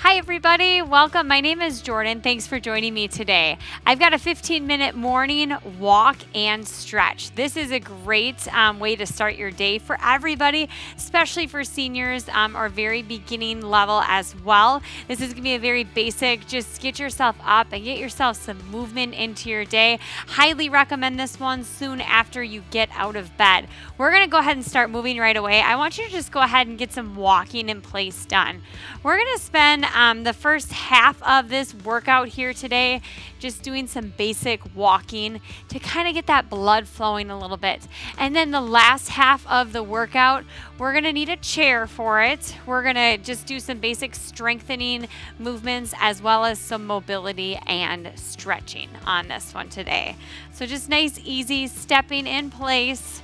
Hi everybody, welcome. My name is Jordan. Thanks for joining me today. I've got a 15-minute morning walk and stretch. This is a great way to start your day for everybody, especially for seniors or very beginning level as well. This is going to be a very basic, just get yourself up and get yourself some movement into your day. Highly recommend this one soon after you get out of bed. We're going to go ahead and start moving right away. I want you to just go ahead and get some walking in place done. We're going to spend the first half of this workout here today just doing some basic walking to kind of get that blood flowing a little bit. And then the last half of the workout, we're going to need a chair for it. We're going to just do some basic strengthening movements as well as some mobility and stretching on this one today. So just nice, easy stepping in place.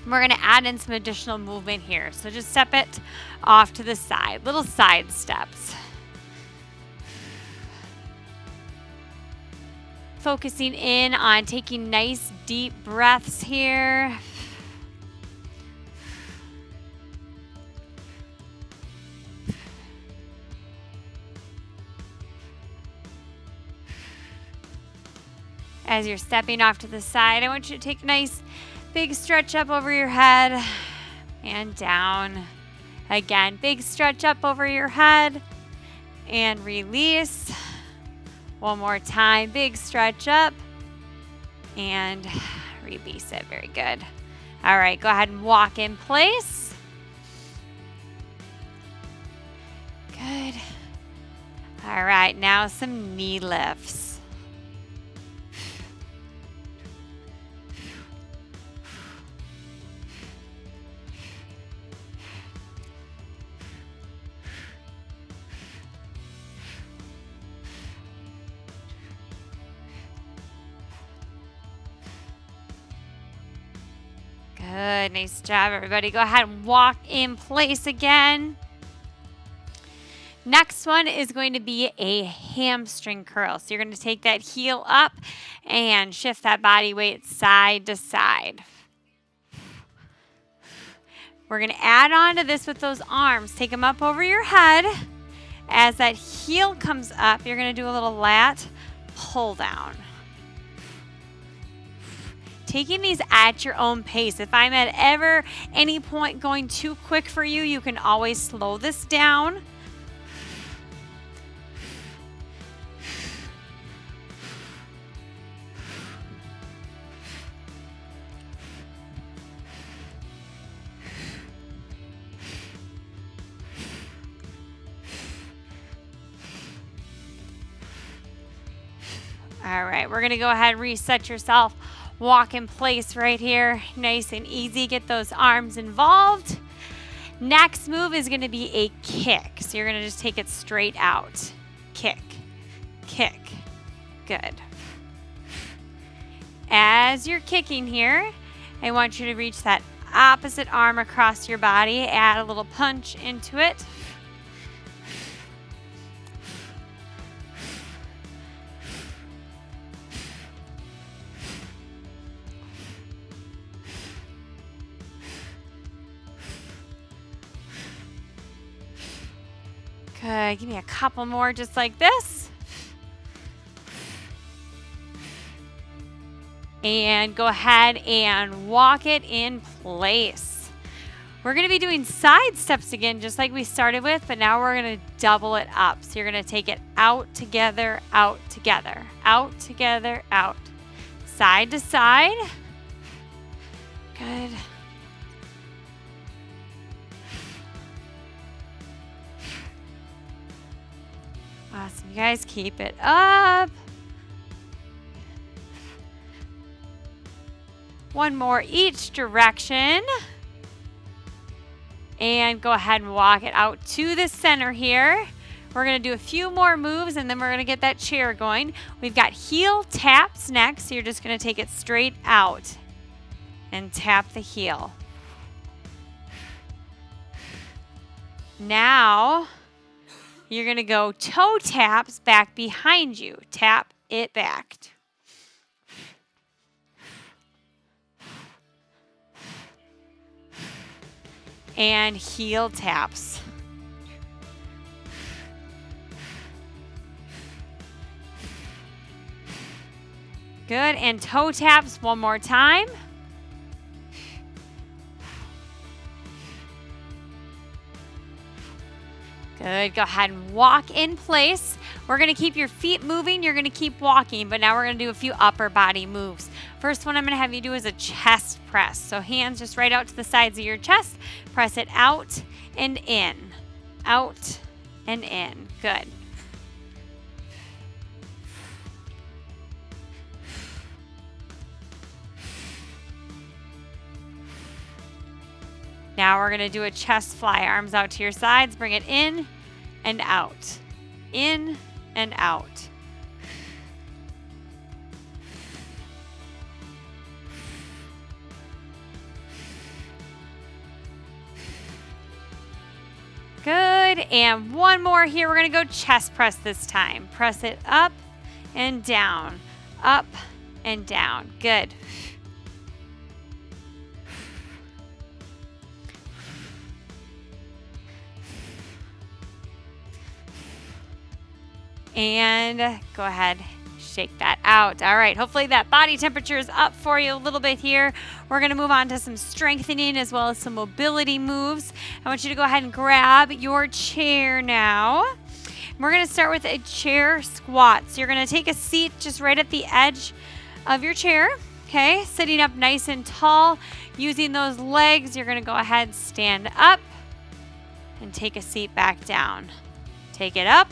We're going to add in some additional movement here. So just step it off to the side, little side steps. Focusing in on taking nice deep breaths here. As you're stepping off to the side, I want you to take a nice big stretch up over your head and down. Again, big stretch up over your head and release. One more time, big stretch up and release it. Very good. All right, go ahead and walk in place. Good. All right, now some knee lifts. Good, nice job, everybody. Go ahead and walk in place again. Next one is going to be a hamstring curl. So you're going to take that heel up and shift that body weight side to side. We're going to add on to this with those arms. Take them up over your head. As that heel comes up, you're going to do a little lat pull down. Taking these at your own pace. If I'm at ever any point going too quick for you, you can always slow this down. All right, we're going to go ahead and reset yourself. Walk in place right here, nice and easy. Get those arms involved. Next move is going to be a kick. So you're going to just take it straight out. Kick, kick. Good. As you're kicking here, I want you to reach that opposite arm across your body. Add a little punch into it. Good. Give me a couple more just like this. And go ahead and walk it in place. We're going to be doing side steps again, just like we started with, but now we're going to double it up. So you're going to take it out together, out together, out together, out. Side to side. Good. Awesome. You guys keep it up. One more each direction. And go ahead and walk it out to the center here. We're going to do a few more moves and then we're going to get that chair going. We've got heel taps next. So you're just going to take it straight out and tap the heel. Now, you're going to go toe taps back behind you. Tap it back. And heel taps. Good, and toe taps one more time. Good, go ahead and walk in place. We're gonna keep your feet moving, you're gonna keep walking, but now we're gonna do a few upper body moves. First one I'm gonna have you do is a chest press. So hands just right out to the sides of your chest, press it out and in, out and in, good. Now we're gonna do a chest fly, arms out to your sides, bring it in and out, in and out. Good, and one more here. We're gonna go chest press this time. Press it up and down, up and down, good. And go ahead, shake that out. All right, hopefully that body temperature is up for you a little bit here. We're gonna move on to some strengthening as well as some mobility moves. I want you to go ahead and grab your chair now. We're gonna start with a chair squat. So you're gonna take a seat just right at the edge of your chair, okay? Sitting up nice and tall. Using those legs, you're gonna go ahead, stand up, and take a seat back down. Take it up,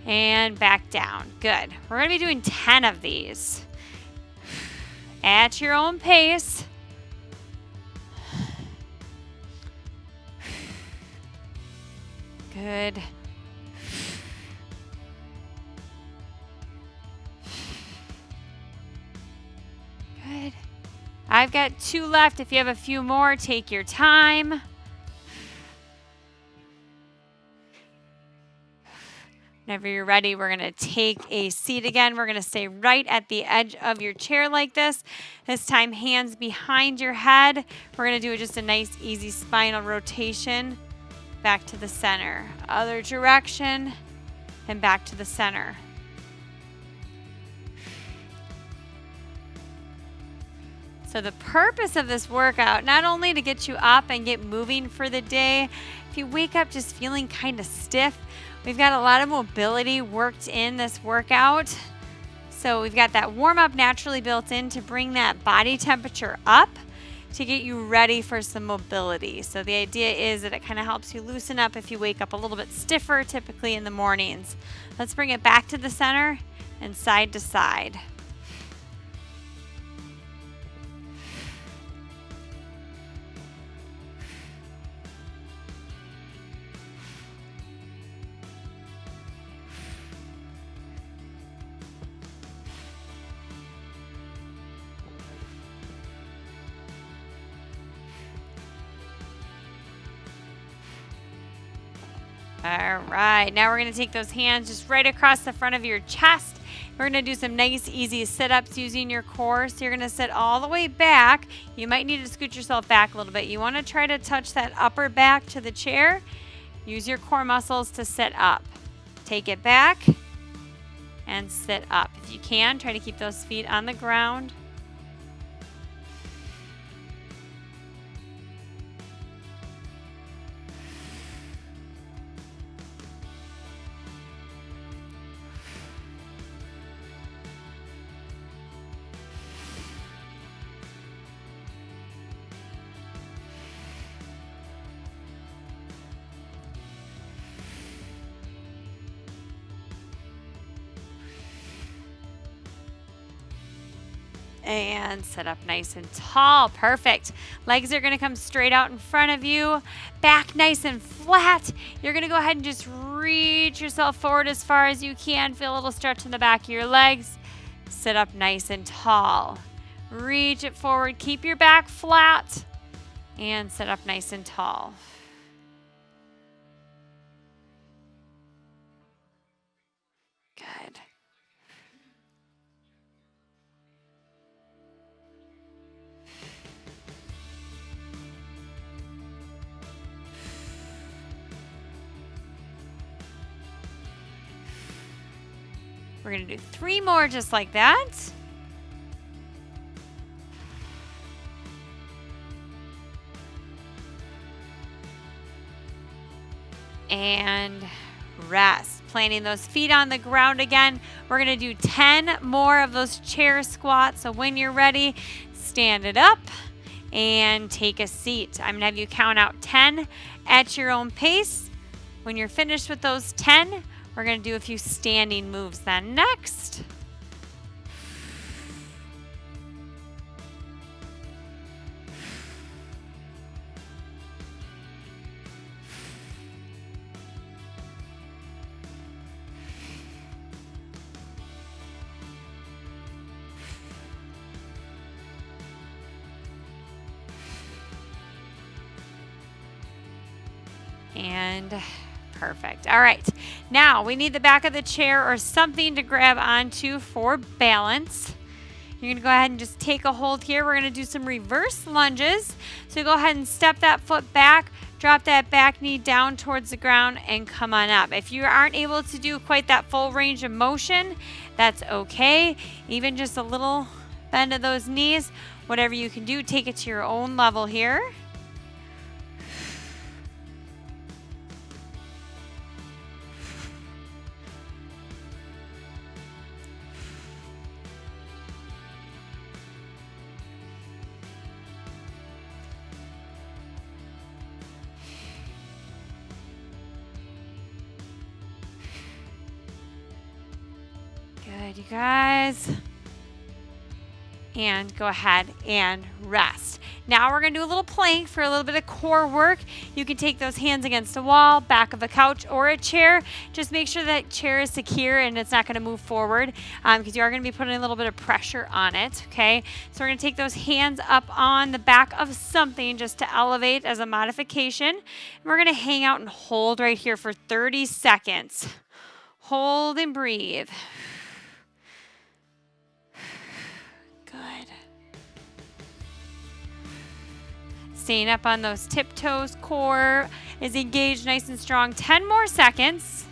and back down. Good. We're going to be doing 10 of these at your own pace. Good. Good. I've got 2 left. If you have a few more, take your time. Whenever you're ready, we're going to take a seat again. We're going to stay right at the edge of your chair like this. This time, hands behind your head. We're going to do just a nice, easy spinal rotation. Back to the center. Other direction, and back to the center. So the purpose of this workout, not only to get you up and get moving for the day, if you wake up just feeling kind of stiff, we've got a lot of mobility worked in this workout. So we've got that warm up naturally built in to bring that body temperature up to get you ready for some mobility. So the idea is that it kind of helps you loosen up if you wake up a little bit stiffer typically in the mornings. Let's bring it back to the center and side to side. All right, now we're going to take those hands just right across the front of your chest. We're going to do some nice, easy sit-ups using your core. So you're going to sit all the way back. You might need to scoot yourself back a little bit. You want to try to touch that upper back to the chair. Use your core muscles to sit up. Take it back and sit up. If you can, try to keep those feet on the ground. And sit up nice and tall. Perfect. Legs are going to come straight out in front of you. Back nice and flat. You're going to go ahead and just reach yourself forward as far as you can. Feel a little stretch in the back of your legs. Sit up nice and tall. Reach it forward. Keep your back flat. And sit up nice and tall. Good. We're going to do 3 more just like that. and rest. Planting those feet on the ground again. We're going to do 10 more of those chair squats. So when you're ready, stand it up and take a seat. I'm going to have you count out 10 at your own pace. When you're finished with those 10, we're going to do a few standing moves then next. And perfect. All right. Now we need the back of the chair or something to grab onto for balance. You're going to go ahead and just take a hold here. We're going to do some reverse lunges. So go ahead and step that foot back, drop that back knee down towards the ground, and come on up. If you aren't able to do quite that full range of motion, that's okay. Even just a little bend of those knees, whatever you can do, take it to your own level here. Good, you guys. And go ahead and rest. Now we're going to do a little plank for a little bit of core work. You can take those hands against a wall, back of a couch, or a chair. Just make sure that chair is secure and it's not going to move forward because you are going to be putting a little bit of pressure on it, okay? So we're going to take those hands up on the back of something just to elevate as a modification. And we're going to hang out and hold right here for 30 seconds. Hold and breathe. Good. Staying up on those tiptoes, core is engaged nice and strong. 10 more seconds.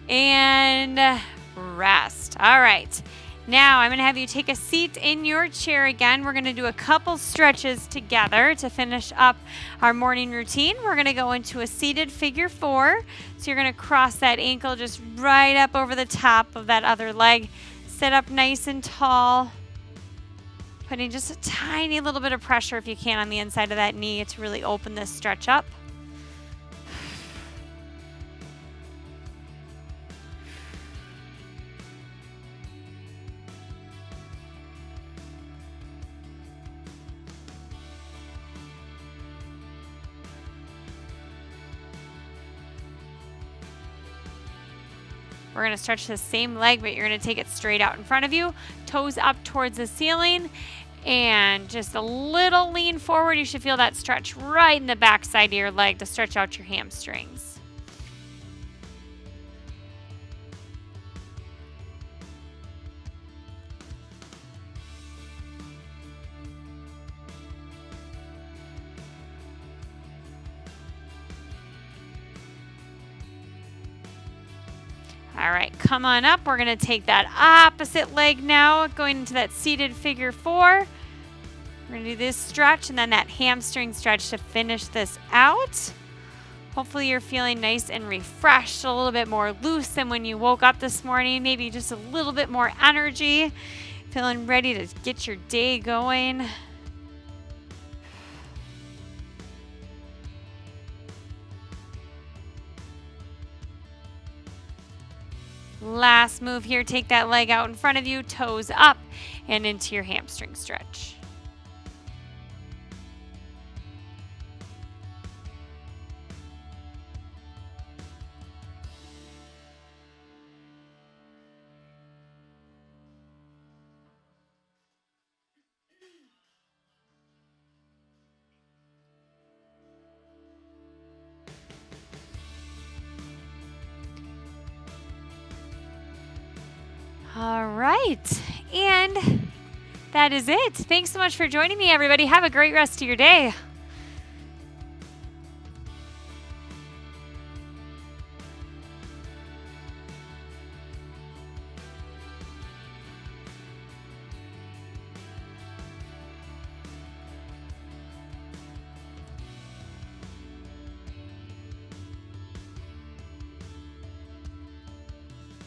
And rest. All right. Now I'm going to have you take a seat in your chair again. We're going to do a couple stretches together to finish up our morning routine. We're going to go into a seated figure 4. So you're going to cross that ankle just right up over the top of that other leg. Sit up nice and tall. Putting just a tiny little bit of pressure if you can on the inside of that knee to really open this stretch up. We're going to stretch the same leg, but you're going to take it straight out in front of you, toes up towards the ceiling, and just a little lean forward. You should feel that stretch right in the back side of your leg to stretch out your hamstrings. All right, come on up. We're going to take that opposite leg now, going into that seated figure 4. We're going to do this stretch and then that hamstring stretch to finish this out. Hopefully you're feeling nice and refreshed, a little bit more loose than when you woke up this morning, maybe just a little bit more energy, feeling ready to get your day going. Last move here, take that leg out in front of you, toes up and into your hamstring stretch. All right, and that is it. Thanks so much for joining me, everybody. Have a great rest of your day.